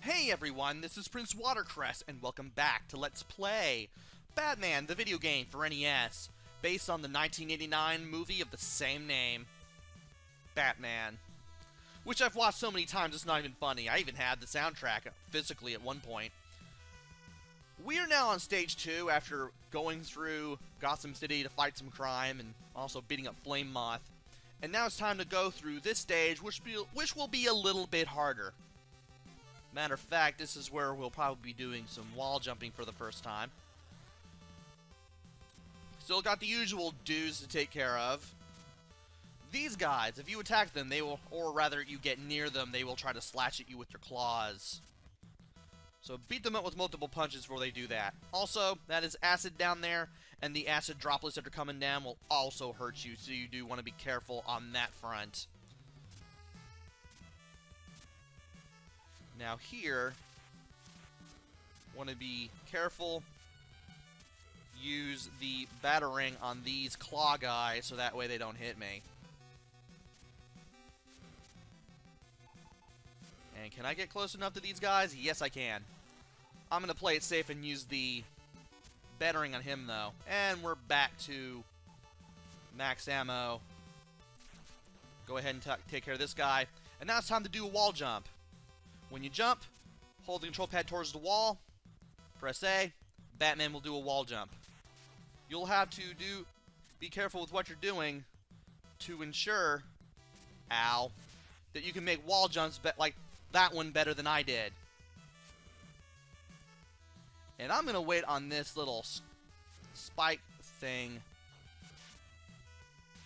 Hey everyone, this is PrinceWatercress, and welcome back to Let's Play Batman, the video game for NES, based on the 1989 movie of the same name, Batman, which I've watched so many times it's not even funny. I even had the soundtrack physically at one point. We are now on stage 2 after going through Gotham City to fight some crime and also beating up Flame Moth. And now it's time to go through this stage, which will be a little bit harder. Matter of fact, this is where we'll probably be doing some wall jumping for the first time. Still got the usual dudes to take care of. These guys, if you attack them, they will, or rather you get near them, they will try to slash at you with their claws. So beat them up with multiple punches before they do that. Also, that is acid down there, and the acid droplets that are coming down will also hurt you, so you do want to be careful on that front. Now here, want to be careful. Use the batarang on these claw guys so that way they don't hit me. And can I get close enough to these guys? Yes, I can. I'm going to play it safe and use the batarang on him, though. And we're back to max ammo. Go ahead and take care of this guy. And now it's time to do a wall jump. When you jump, hold the control pad towards the wall, press A, Batman will do a wall jump. You'll have to be careful with what you're doing to ensure, ow, that you can make wall jumps like that one better than I did. And I'm going to wait on this little spike thing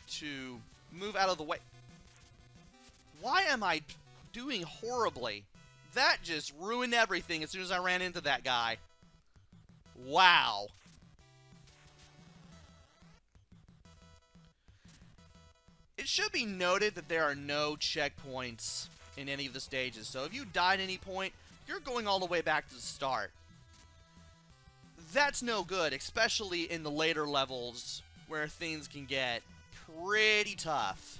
to move out of the way. Why am I doing horribly? That just ruined everything as soon as I ran into that guy. Wow. It should be noted that there are no checkpoints in any of the stages. So if you die at any point, you're going all the way back to the start. That's no good, especially in the later levels where things can get pretty tough.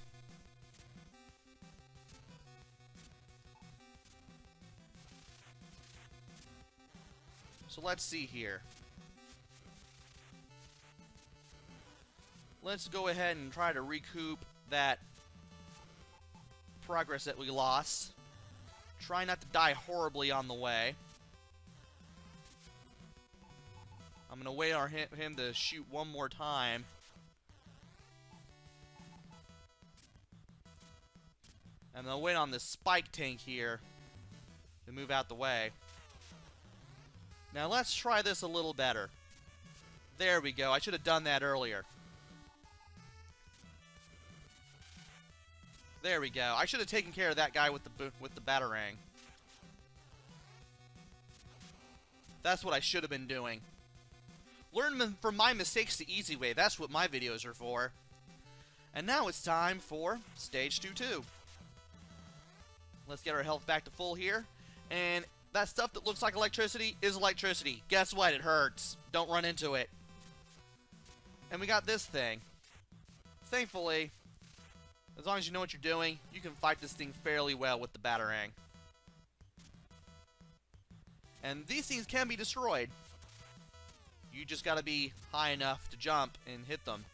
So let's see here. Let's go ahead and try to recoup that progress that we lost. Try not to die horribly on the way. I'm going to wait on him to shoot one more time. I'm going to wait on this spike tank here to move out the way. Now let's try this a little better. There we go. I should have done that earlier. There we go. I should have taken care of that guy with the batarang. That's what I should have been doing. Learn from my mistakes the easy way. That's what my videos are for. And now it's time for Stage 2-2. Let's get our health back to full here. And that stuff that looks like electricity is electricity. Guess what? It hurts. Don't run into it. And we got this thing. Thankfully, as long as you know what you're doing, you can fight this thing fairly well with the batarang. And these things can be destroyed. You just gotta be high enough to jump and hit them.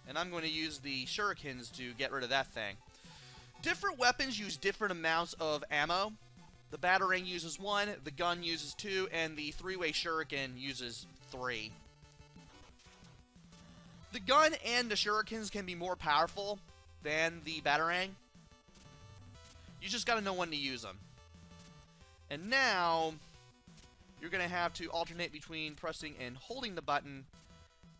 And I'm going to use the shurikens to get rid of that thing. Different weapons use different amounts of ammo. The batarang uses 1, the gun uses 2, and the 3-way shuriken uses 3. The gun and the shurikens can be more powerful than the batarang. You just gotta know when to use them. And now, you're gonna have to alternate between pressing and holding the button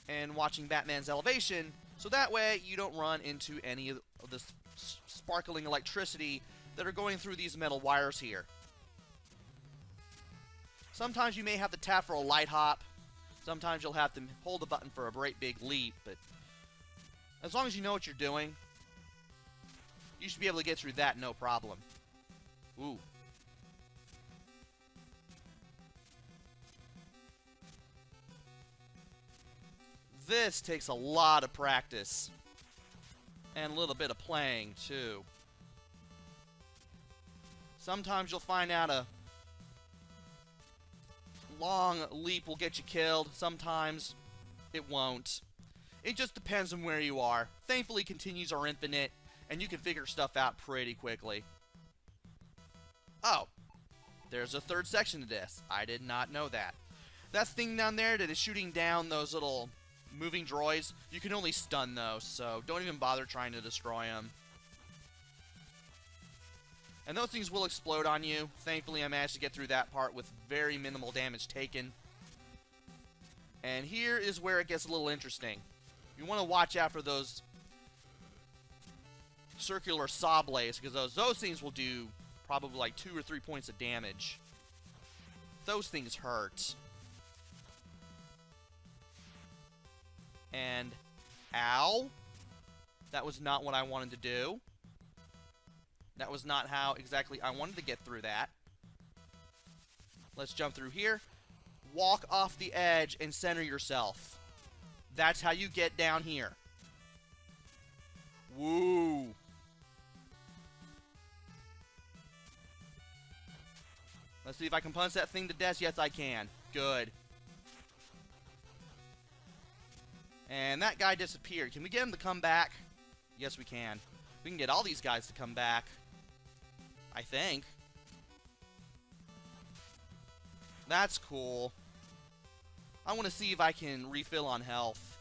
and watching Batman's elevation, so that way you don't run into any of the sparkling electricity that are going through these metal wires here. Sometimes you may have to tap for a light hop. Sometimes you'll have to hold the button for a great big leap, but as long as you know what you're doing, you should be able to get through that no problem. Ooh. This takes a lot of practice. And a little bit of playing, too. Sometimes you'll find out a long leap will get you killed. Sometimes it won't. It just depends on where you are. Thankfully, continues are infinite, and you can figure stuff out pretty quickly. Oh, there's a third section to this. I did not know that. That thing down there that is shooting down those little moving droids, you can only stun those, so don't even bother trying to destroy them. And those things will explode on you. Thankfully, I managed to get through that part with very minimal damage taken. And here is where it gets a little interesting. You want to watch out for those circular saw blades, because those things will do probably like 2 or 3 points of damage. Those things hurt. And, ow. That was not what I wanted to do. That was not how exactly I wanted to get through that. Let's jump through here. Walk off the edge and center yourself. That's how you get down here. Woo. Let's see if I can punch that thing to death. Yes, I can. Good. And that guy disappeared. Can we get him to come back? Yes, we can. We can get all these guys to come back. I think. That's cool. I want to see if I can refill on health.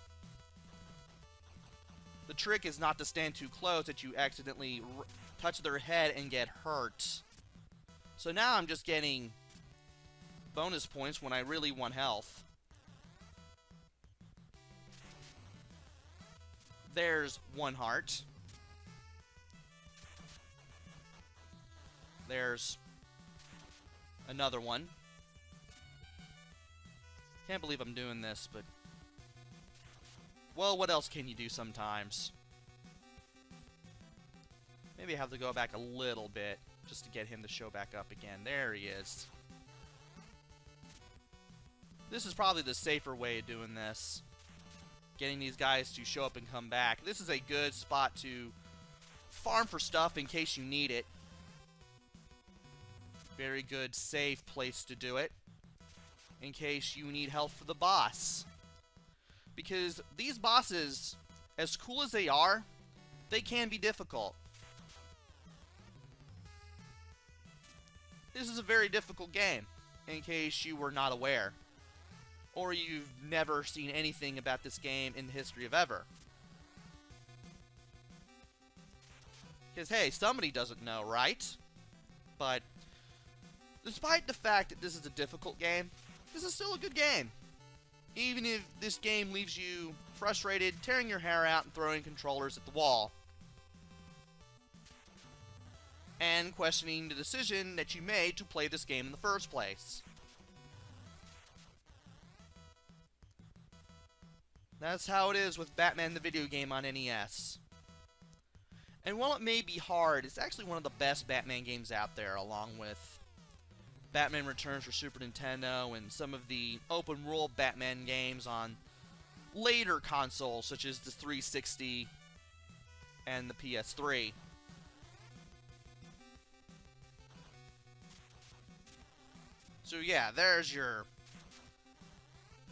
The trick is not to stand too close that you accidentally touch their head and get hurt. So now I'm just getting bonus points when I really want health. There's one heart. There's another one. Can't believe I'm doing this, but... well, what else can you do sometimes? Maybe I have to go back a little bit just to get him to show back up again. There he is. This is probably the safer way of doing this. Getting these guys to show up and come back. This is a good spot to farm for stuff in case you need it. Very good, safe place to do it. In case you need help for the boss. Because these bosses, as cool as they are, they can be difficult. This is a very difficult game, in case you were not aware. Or you've never seen anything about this game in the history of ever. Because, hey, somebody doesn't know, right? But, despite the fact that this is a difficult game, this is still a good game. Even if this game leaves you frustrated, tearing your hair out and throwing controllers at the wall. And questioning the decision that you made to play this game in the first place. That's how it is with Batman the video game on NES. And while it may be hard, it's actually one of the best Batman games out there, along with Batman Returns for Super Nintendo and some of the open-world Batman games on later consoles, such as the 360 and the PS3. So yeah, there's your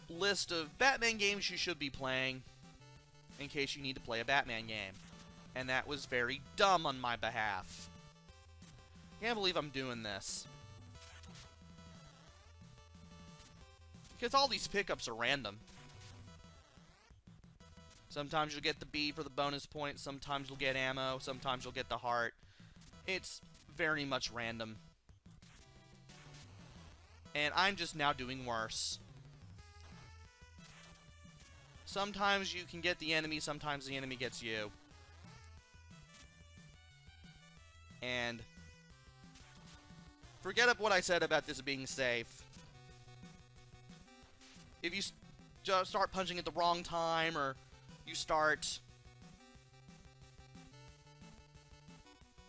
list of Batman games you should be playing in case you need to play a Batman game. And that was very dumb on my behalf. Can't believe I'm doing this. Because all these pickups are random. Sometimes you'll get the B for the bonus point, sometimes you'll get ammo, sometimes you'll get the heart. It's very much random. And I'm just now doing worse. Sometimes you can get the enemy, sometimes the enemy gets you. And forget what I said about this being safe. If you just start punching at the wrong time, or you start...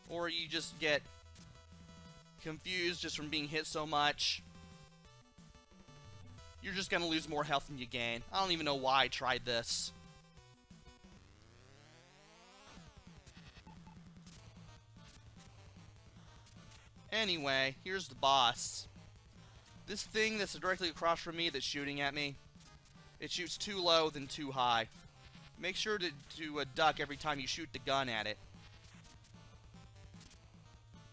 or you just get confused just from being hit so much, you're just gonna lose more health than you gain. I don't even know why I tried this. Anyway, here's the boss. This thing that's directly across from me that's shooting at me, it shoots too low than too high. Make sure to duck every time you shoot the gun at it.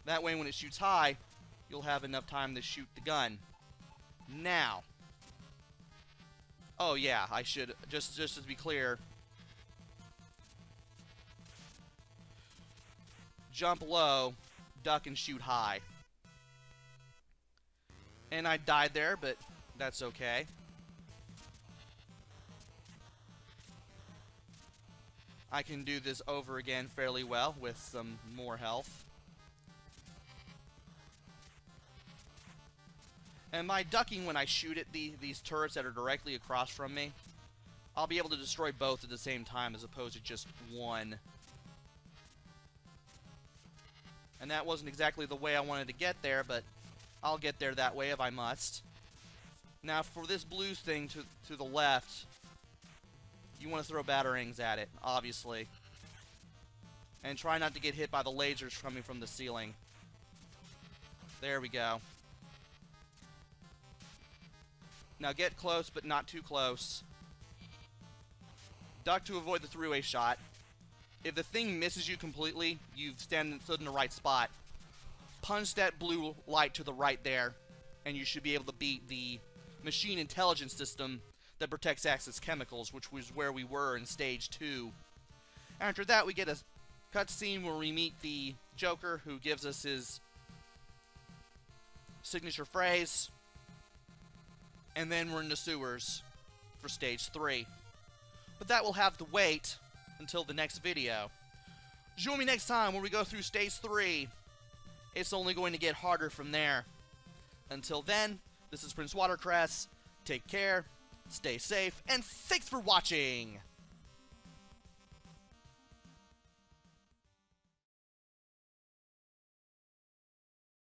That way when it shoots high, you'll have enough time to shoot the gun. Now. Oh yeah, I should, just to be clear, jump low, duck and shoot high. And I died there, but that's okay. I can do this over again fairly well with some more health. And by ducking when I shoot at these turrets that are directly across from me, I'll be able to destroy both at the same time as opposed to just one. And that wasn't exactly the way I wanted to get there, but I'll get there that way if I must. Now for this blue thing to the left, you want to throw batarangs at it, obviously. And try not to get hit by the lasers coming from the ceiling. There we go. Now get close, but not too close. Duck to avoid the three-way shot. If the thing misses you completely, you've stood in the right spot. Punch that blue light to the right there, and you should be able to beat the machine intelligence system that protects Axis Chemicals, which was where we were in Stage 2. After that, we get a cutscene where we meet the Joker, who gives us his signature phrase, and then we're in the sewers for Stage 3. But that will have to wait until the next video. Join me next time when we go through Stage 3. It's only going to get harder from there. Until then, this is PrinceWatercress. Take care, stay safe, and thanks for watching!